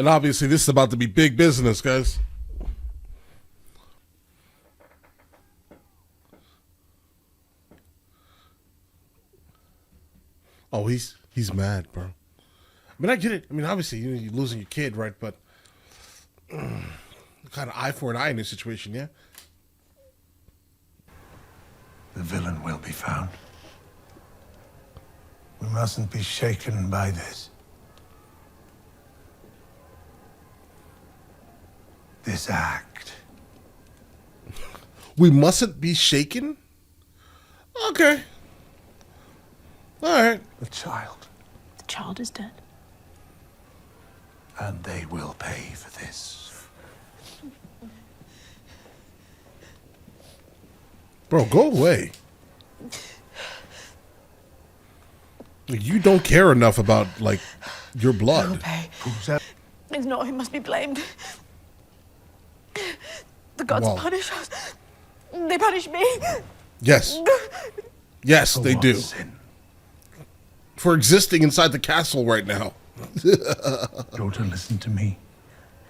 And obviously this is about to be big business, guys. Oh, he's mad, bro. I mean, I get it. I mean, obviously, you're losing your kid, right? But kind of eye for an eye in this situation, yeah? The villain will be found. We mustn't be shaken by this. This act. We mustn't be shaken? Okay. All right. The child. The child is dead. And they will pay for this. Bro, go away. You don't care enough about, like, your blood. It's not who must be blamed. The gods punish us. They punish me. Yes. Yes, they do. Sin? For existing inside the castle right now. Daughter, listen to me.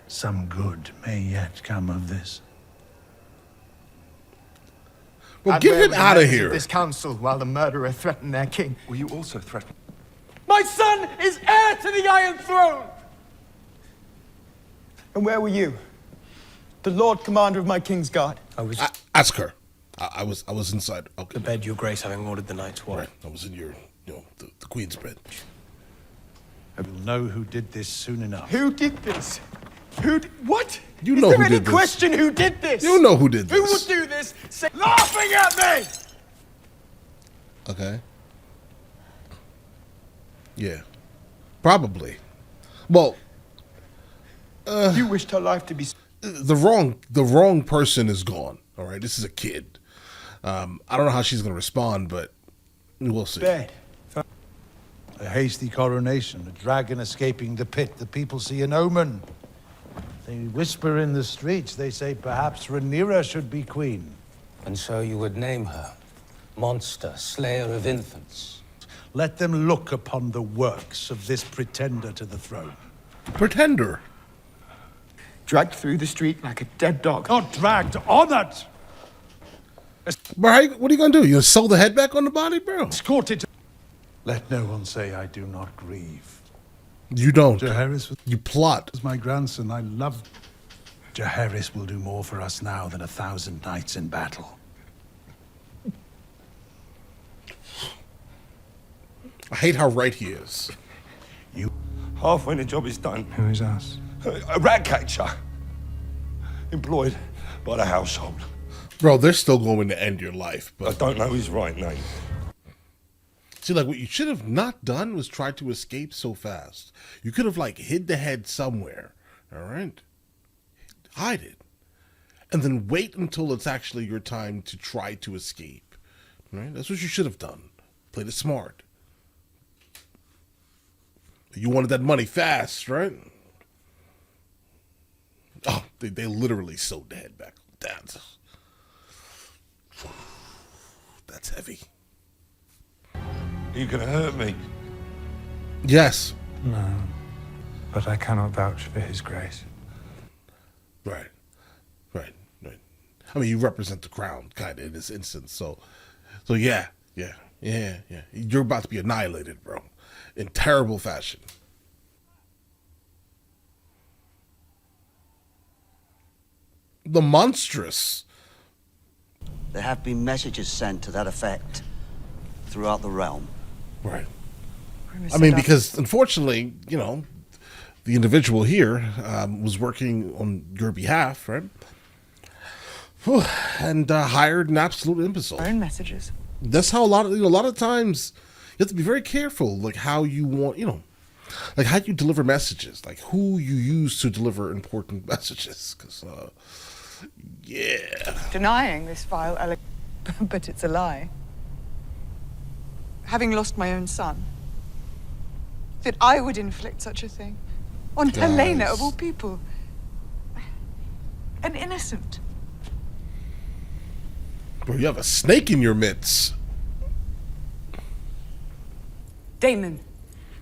Some good may yet come of this. Well, get him out of here. This council, while the murderer threatened their king. Will you also threaten? My son is heir to the Iron Throne! And where were you? The Lord Commander of my King's Guard. Ask her. I was inside. Okay. The bed, your grace, having ordered the night's watch. Right. I was in your, the Queen's bed. I will know who did this soon enough. Who did this? What? You know who did this. Is there any question who did this? You know who did this. Who would do this? Laughing at me! Okay. Yeah. Probably. Well, you wished her life to be... The wrong person is gone. All right, this is a kid. I don't know how she's gonna respond, but we'll see. Dead. A hasty coronation, a dragon escaping the pit. The people see an omen. They whisper in the streets. They say perhaps Rhaenyra should be queen. And so you would name her monster, slayer of infants. Let them look upon the works of this pretender to the throne. Pretender. Dragged through the street like a dead dog. Not dragged, honored! Bro, what are you gonna do? You gonna sew the head back on the body, bro? Escorted. Let no one say I do not grieve. You don't. Jaehaerys You plot. was my grandson. I loved. Jaehaerys will do more for us now than 1,000 knights in battle. I hate how right he is. You. Half when the job is done. Who is us? A rat catcher. Employed by the household. Bro, they're still going to end your life, I but don't know his right name. see, like, what you should have not done was try to escape so fast. You could have, like, hid the head somewhere, all right? Hide it. And then wait until it's actually your time to try to escape, right? That's what you should have done. Played it smart. You wanted that money fast, right? Oh, they literally sewed the head back. That's heavy. Are you gonna hurt me? Yes. No, but I cannot vouch for his grace. Right. I mean, you represent the crown, kind of, in this instance. So yeah. You're about to be annihilated, bro, in terrible fashion. The monstrous. There have been messages sent to that effect throughout the realm. Right. I mean, because unfortunately, the individual here was working on your behalf, right? And hired an absolute imbecile. Own messages. That's how a lot of times you have to be very careful, like how you want, like how you deliver messages, like who you use to deliver important messages. Because, yeah. Denying this vile but it's a lie. Having lost my own son, that I would inflict such a thing on Helena of all people. An innocent. Bro, you have a snake in your midst. Daemon,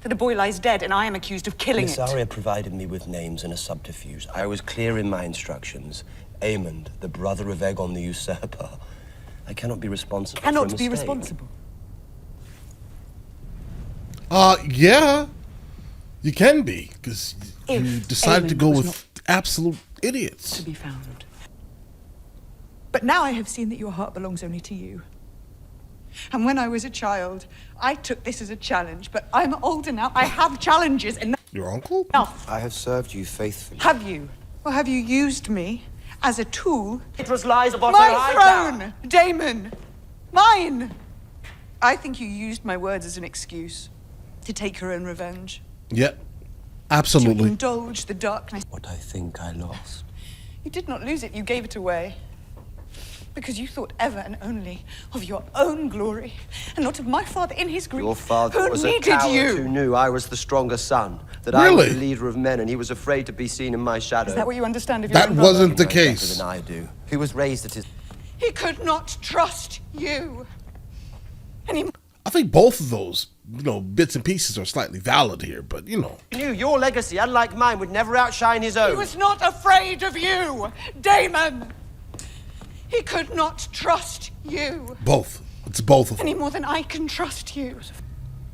that a boy lies dead and I am accused of killing Miss it. Arya provided me with names and a subterfuge. I was clear in my instructions. Aemond, the brother of Aegon the usurper. I cannot be responsible for a Cannot be mistake. responsible. Yeah. You can be, because you If decided to Aemond go was with absolute idiots. To be found. But now I have seen that your heart belongs only to you. And when I was a child, I took this as a challenge, but I'm older now. I have challenges, and Your uncle? enough. I have served you faithfully. Have you? Or have you used me as a tool? It was lies about My throne, Daemon! Mine! I think you used my words as an excuse to take your own revenge. Yeah. To Absolutely. indulge the darkness. What I think I lost. You did not lose it, you gave it away. Because you thought ever and only of your own glory, and not of my father in his grief. Your father who was a needed coward you. who knew I was the stronger son. That I was Really? the leader of men, and he was afraid to be seen in my shadow. Is that what you understand of your That own brother? wasn't the He knows better case. than I do. He was raised at his... He could not trust you. And he I think both of those, bits and pieces are slightly valid here, but He knew your legacy, unlike mine, would never outshine his own. was not afraid of you, Daemon. He could not trust you both. It's both of any them. more than I can trust you.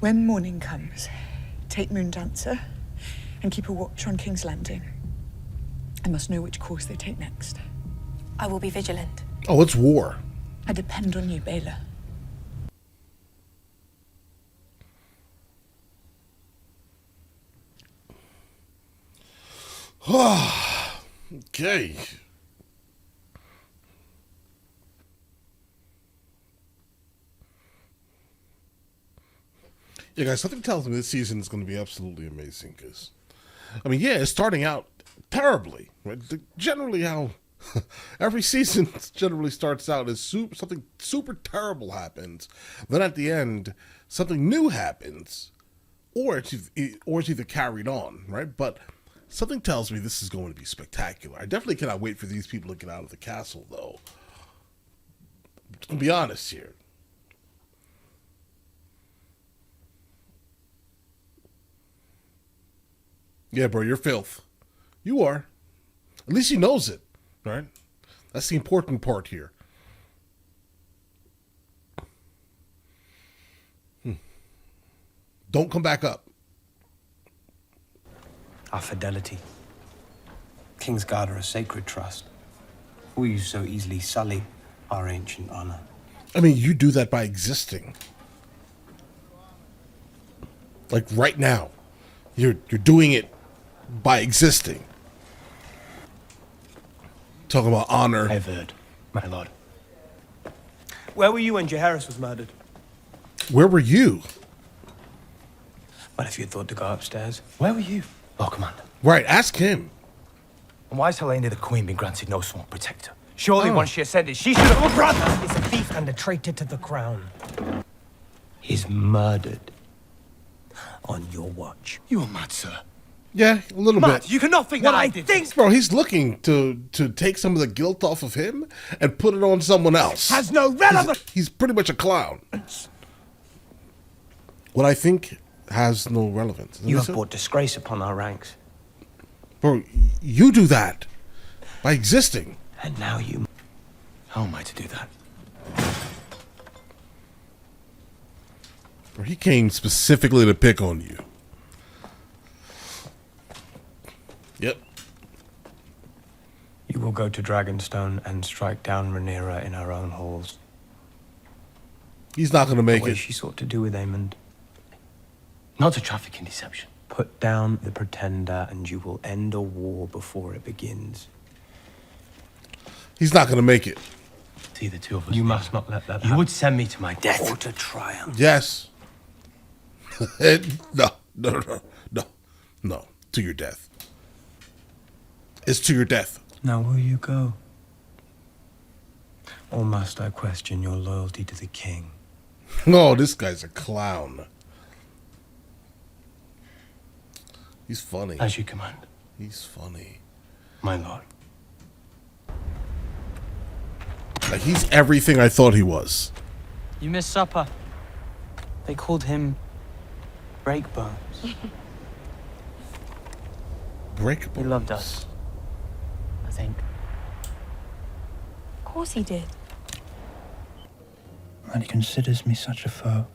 When morning comes, take Moondancer and keep a watch on King's Landing. I must know which course they take next. I will be vigilant. Oh, it's war. I depend on you, Baela. Okay. Yeah, guys, something tells me this season is going to be absolutely amazing. Because, it's starting out terribly. Right? Generally, how every season generally starts out is something super terrible happens. Then at the end, something new happens, or it's either carried on, right? But something tells me this is going to be spectacular. I definitely cannot wait for these people to get out of the castle, though. To be honest here. Yeah, bro, you're filth. You are. At least he knows it, right? That's the important part here. Don't come back up. Our fidelity. Kingsguard are a sacred trust. Will you so easily sully our ancient honor? You do that by existing. Like right now. You're doing it by existing. Talking about honor. I've heard, my lord. Where were you when Jaehaerys was murdered? Where were you? Well, if you thought to go upstairs, where were you, Lord Commander? Right, ask him. And why has Helena the Queen been granted no sworn protector? Surely Oh. once she ascended, she should have... Your brother is a thief and a traitor to the crown. He's murdered on your watch. You are mad, sir. Yeah, a little Mad, bit. you cannot think that I did this. Bro, he's looking to take some of the guilt off of him and put it on someone else. Has no relevance. He's pretty much a clown. What I think has no relevance. You have brought disgrace upon our ranks. Bro, you do that by existing. And now you... How am I to do that? Bro, he came specifically to pick on you. Yep. You will go to Dragonstone and strike down Rhaenyra in her own halls. He's not going to make the way it. she sought to do with Aemond. Not to traffic in deception. Put down the pretender and you will end a war before it begins. He's not going to make it. See the two of us. You must not let that You happen. would send me to my death. Or to triumph. Yes. No. To your death. It's to your death. Now will you go? Or must I question your loyalty to the king? Oh, this guy's a clown. He's funny. As you command. He's funny. My lord. Like, he's everything I thought he was. You missed supper. They called him Break bones. Break. He loved us, I think. Of course he did. And he considers me such a foe.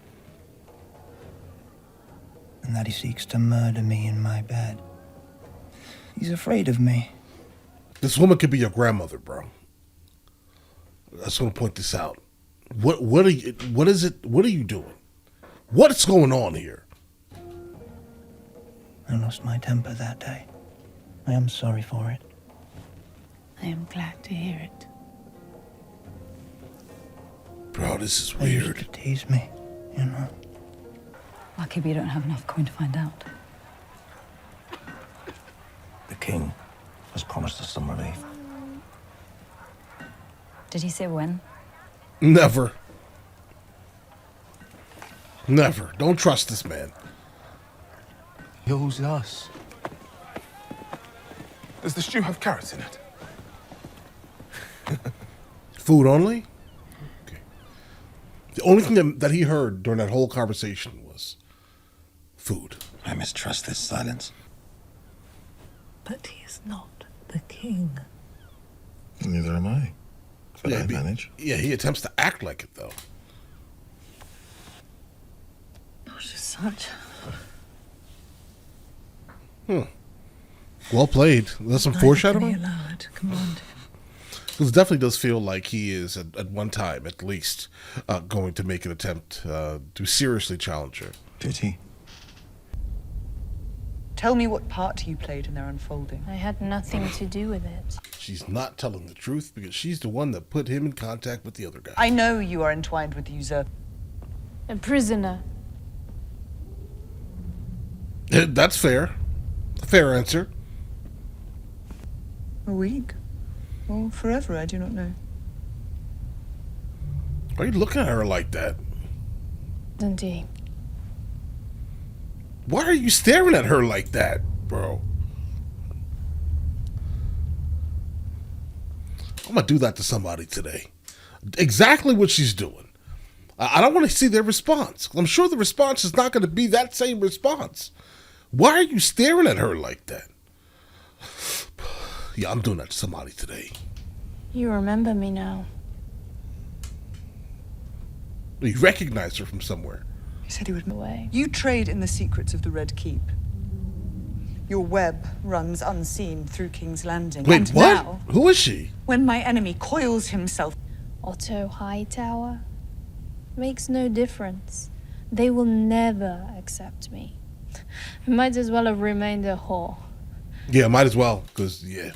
And that he seeks to murder me in my bed. He's afraid of me. This woman could be your grandmother, bro. I just want to point this out. What are you? What is it? What are you doing? What's going on here? I lost my temper that day. I am sorry for it. I am glad to hear it. Bro, this is They used weird. to tease me, you know. Lucky we don't have enough coin to find out. The king has promised us some relief. Did he say when? Never. Never. Don't trust this man. He owes us. Does the stew have carrots in it? Food only? Okay. The only thing that he heard during that whole conversation was food. I mistrust this silence. But he is not the king. Neither am I. But I manage. Yeah, he attempts to act like it, though. Not as such. Well played. There's some foreshadowing. Neither can he allow it to command him. Because it definitely does feel like he is, at one time at least, going to make an attempt to seriously challenge her. Pity. Tell me what part you played in their unfolding. I had nothing to do with it. She's not telling the truth because she's the one that put him in contact with the other guy. I know you are entwined with the usurper. A prisoner. That's fair. Fair answer. A week? Or forever, I do not know. Why are you looking at her like that? Isn't he? Why are you staring at her like that, bro? I'm gonna do that to somebody today. Exactly what she's doing. I don't want to see their response. I'm sure the response is not going to be that same response. Why are you staring at her like that? Yeah, I'm doing that to somebody today. You remember me now. You recognize her from somewhere. He said he would Away. You trade in the secrets of the Red Keep. Your web runs unseen through King's Landing. Wait, and what? Now, Who is she? when my enemy coils himself, Otto Hightower? Makes no difference. They will never accept me. I might as well have remained a whore. Yeah, might as well, because, yeah.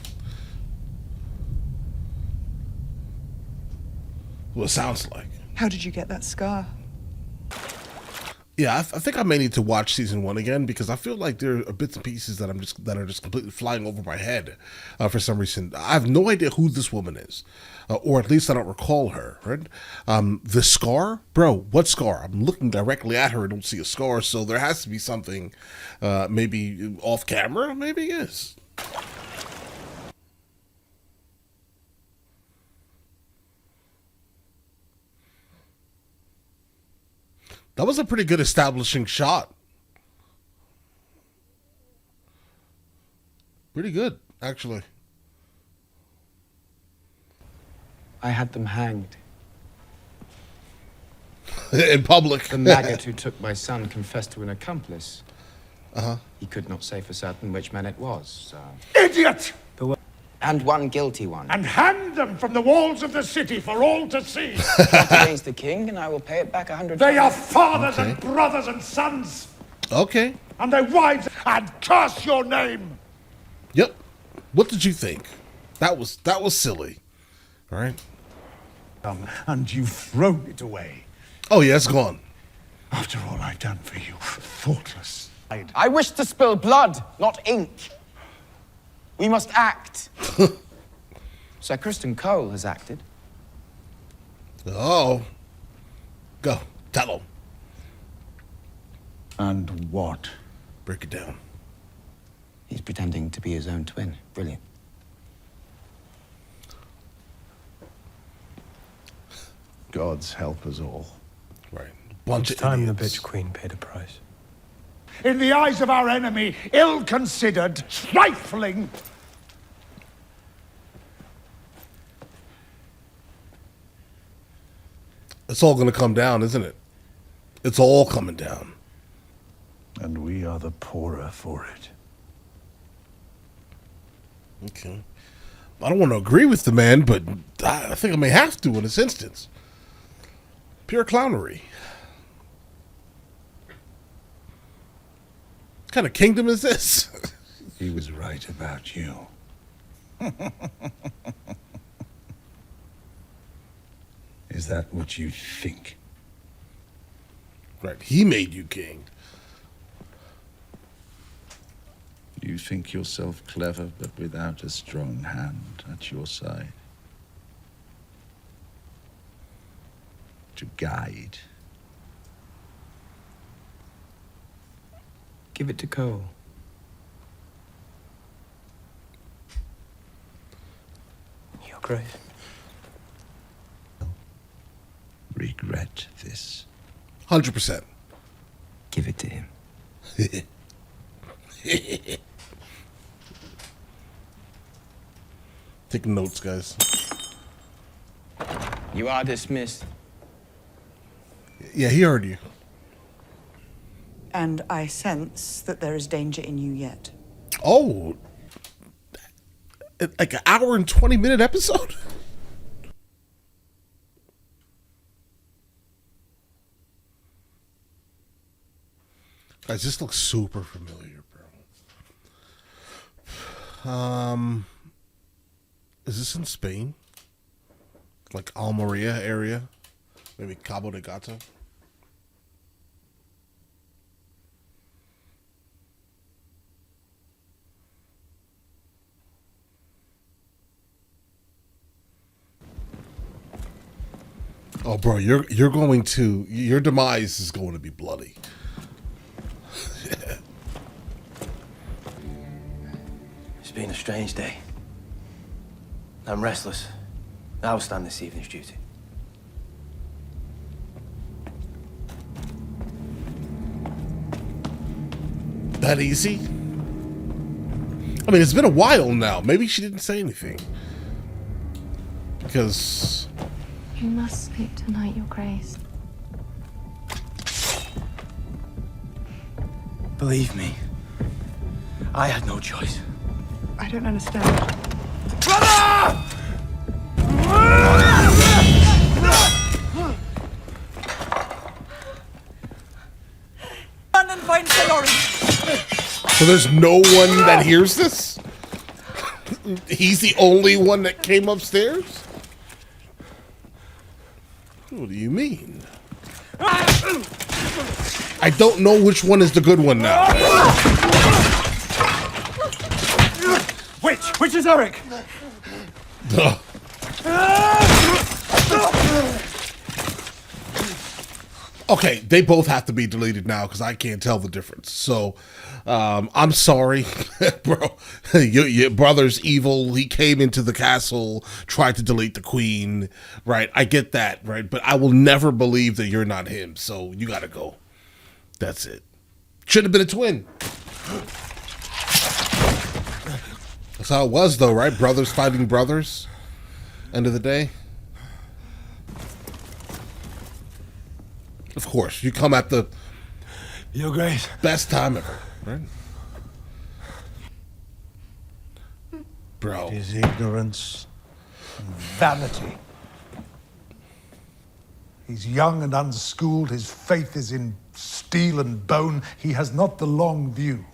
What it sounds like. how did you get that scar? Yeah, I think I may need to watch season 1 again because I feel like there are bits and pieces that are just completely flying over my head for some reason. I have no idea who this woman is, or at least I don't recall her. Right? The scar, bro. What scar? I'm looking directly at her and don't see a scar, so there has to be something, maybe off camera. Maybe yes. That was a pretty good establishing shot. Pretty good, actually. I had them hanged. In public. The maggot who took my son confessed to an accomplice. He could not say for certain which man it was, so... Idiot! And one guilty one. And hang them from the walls of the city for all to see. Not against the king, and I will pay it back 100 They are times. fathers and brothers and sons. Okay. And their wives, and curse your name. Yep. What did you think? That was silly. All right. And you've thrown it away. Oh yeah, it's gone. After all I've done for you, thoughtless. I wish to spill blood, not ink. We must act. Sir Criston Cole has acted. Oh. Go. Tell him. And what? Break it down. He's pretending to be his own twin. Brilliant. God's help us all. Right. It's time the bitch queen paid a price. in the eyes of our enemy, ill-considered, trifling. It's all going to come down, isn't it? It's all coming down. And we are the poorer for it. Okay. I don't want to agree with the man, but I think I may have to in this instance. Pure clownery. What kind of kingdom is this? He was right about you. Is that what you think? Right, he made you king. You think yourself clever, but without a strong hand at your side. To guide. Give it to Cole. Your Grace. Regret this. 100%. Give it to him. Take notes, guys. You are dismissed. Yeah, he heard you. And I sense that there is danger in you yet. Oh, like an hour and 20-minute episode? Guys, this looks super familiar, bro. Is this in Spain? Like Almeria area? Maybe Cabo de Gata? Oh, bro, you're going to, your demise is going to be bloody. It's been a strange day. I'm restless. I will stand this evening's duty. That easy? I mean, it's been a while now. Maybe she didn't say anything. Because... You must sleep tonight, Your Grace. Believe me, I had no choice. I don't understand. Brother! Run and find Sir Lawrence. So there's no one that hears this? He's the only one that came upstairs? What do you mean? I don't know which one is the good one now. Which is Eric? Okay, they both have to be deleted now because I can't tell the difference. So, I'm sorry, bro. Your brother's evil. He came into the castle, tried to delete the queen, right? I get that, right? But I will never believe that you're not him. So you gotta go. That's it. Should have been a twin. That's how it was, though, right? Brothers fighting brothers. End of the day. Of course, you come at the Your Grace. best time ever, right? Bro. It is ignorance and vanity. He's young and unschooled. His faith is in steel and bone. He has not the long view.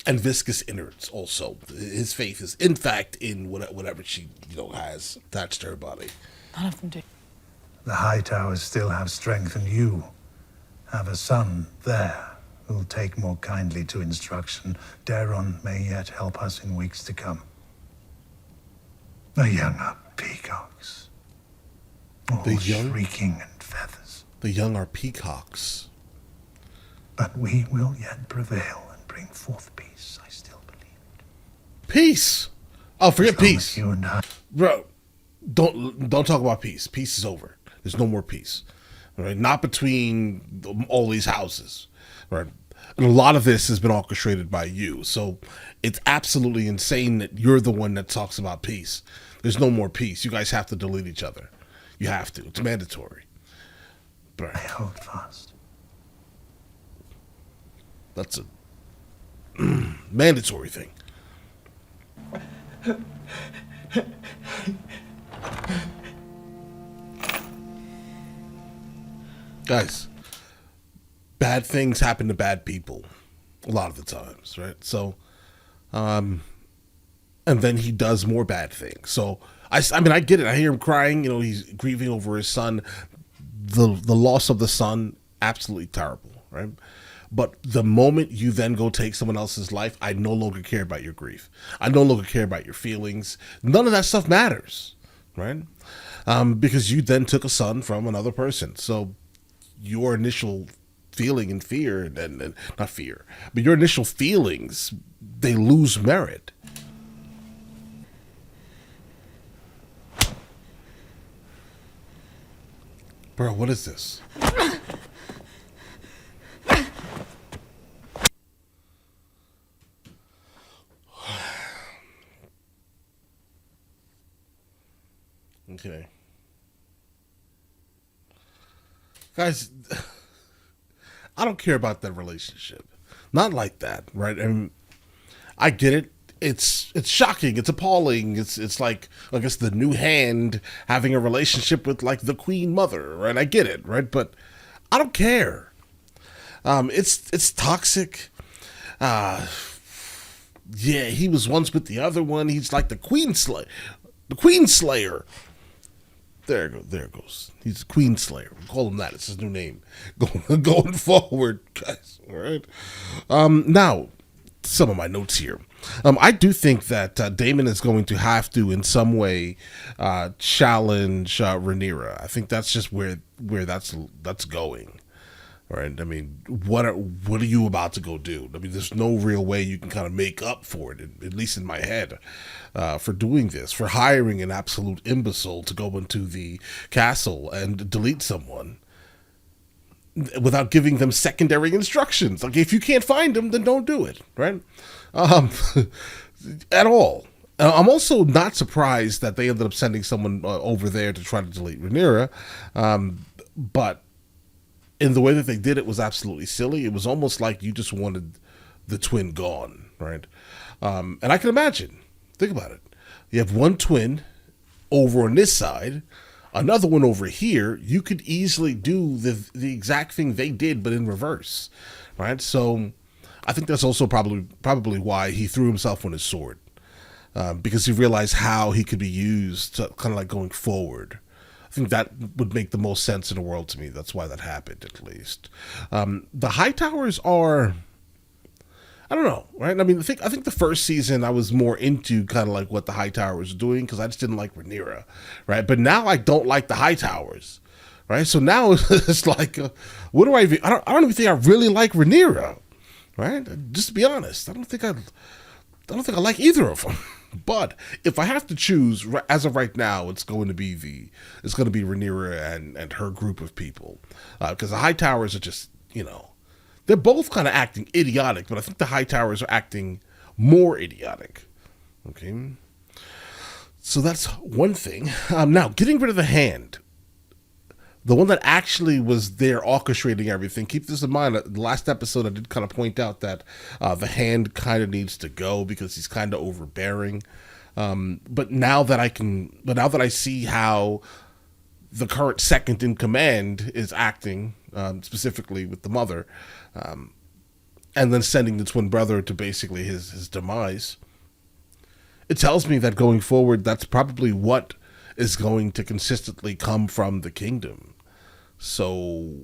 And viscous innards also. His faith is, in fact, in whatever she, has attached to her body. None of them do. The high towers still have strength, and you have a son there who'll take more kindly to instruction. Daron may yet help us in weeks to come. The young are peacocks, all shrieking and feathers. The young are peacocks. But we will yet prevail and bring forth peace, I still believe. Peace! Oh, forget peace. You and I. Bro, don't talk about peace. Peace is over. There's no more peace. Right? Not between all these houses. Right? And a lot of this has been orchestrated by you. So it's absolutely insane that you're the one that talks about peace. There's no more peace. You guys have to delete each other. You have to. It's mandatory. But I hold fast. That's a mandatory thing. Guys, bad things happen to bad people a lot of the times, right? So, and then he does more bad things. So, I mean, I get it. I hear him crying. You know, he's grieving over his son. The loss of the son, absolutely terrible, right? But the moment you then go take someone else's life, I no longer care about your grief. I no longer care about your feelings. None of that stuff matters, right? Because you then took a son from another person. So your initial feeling and fear, and not fear, but your initial feelings, they lose merit. Bro, what is this? Okay. Guys, I don't care about that relationship. Not like that, right? I mean, I get it. It's shocking. It's appalling. It's like, I guess, the new hand having a relationship with like the queen mother, right? I get it, right? But I don't care. It's toxic. Yeah, he was once with the other one. He's like the queen slayer. The queen slayer. There it goes. He's Queen Slayer. We'll call him that. It's his new name. Going forward, guys. All right. Now, some of my notes here. I do think that Daemon is going to have to, in some way, challenge Rhaenyra. I think that's just where that's going. All right. I mean, what are you about to go do? I mean, there's no real way you can kind of make up for it, at least in my head, for doing this, for hiring an absolute imbecile to go into the castle and delete someone without giving them secondary instructions. Like, if you can't find them, then don't do it, right? At all. I'm also not surprised that they ended up sending someone over there to try to delete Rhaenyra, but in the way that they did it was absolutely silly. It was almost like you just wanted the twin gone, right? And I can imagine. Think about it. You have one twin over on this side, another one over here. You could easily do the exact thing they did, but in reverse, right? So I think that's also probably why he threw himself on his sword, because he realized how he could be used to kind of like going forward. I think that would make the most sense in the world to me. That's why that happened, at least. The Hightowers are, I don't know, right? I mean, I think the first season I was more into kind of like what the Hightowers were doing because I just didn't like Rhaenyra, right? But now I don't like the Hightowers, right? So now it's like, what do I don't even think I really like Rhaenyra, right? Just to be honest, I don't think I like either of them. But if I have to choose, as of right now, it's going to be Rhaenyra and her group of people, because the Hightowers are just, they're both kind of acting idiotic, but I think the Hightowers are acting more idiotic. Okay, so that's one thing. Now, getting rid of the hand, the one that actually was there orchestrating everything. Keep this in mind. The last episode, I did kind of point out that the hand kind of needs to go because he's kind of overbearing. But now that I see how the current second in command is acting, specifically with the mother, and then sending the twin brother to basically his demise, it tells me that going forward, that's probably what is going to consistently come from the kingdom. So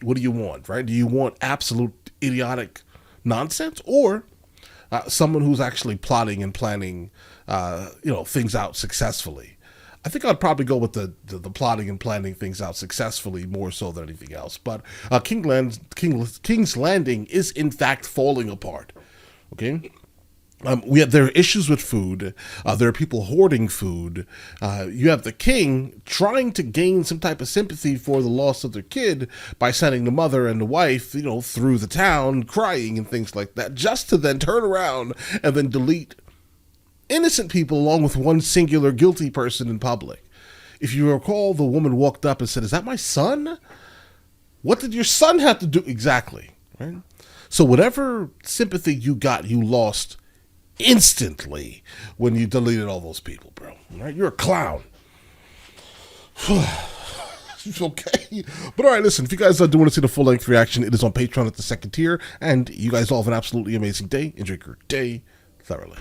what do you want, right? Do you want absolute idiotic nonsense, or someone who's actually plotting and planning, things out successfully? I think I'd probably go with the plotting and planning things out successfully more so than anything else. But King's Landing is in fact falling apart. Okay, There are issues with food. There are people hoarding food. You have the king trying to gain some type of sympathy for the loss of their kid by sending the mother and the wife, through the town crying and things like that, just to then turn around and then delete innocent people along with one singular guilty person in public. If you recall, the woman walked up and said, "Is that my son? What did your son have to do?" Exactly, right? So whatever sympathy you got, you lost instantly when you deleted all those people, bro. Right? You're a clown. Okay. But all right, listen, if you guys do want to see the full-length reaction, it is on Patreon at the second tier, and you guys all have an absolutely amazing day. Enjoy your day thoroughly.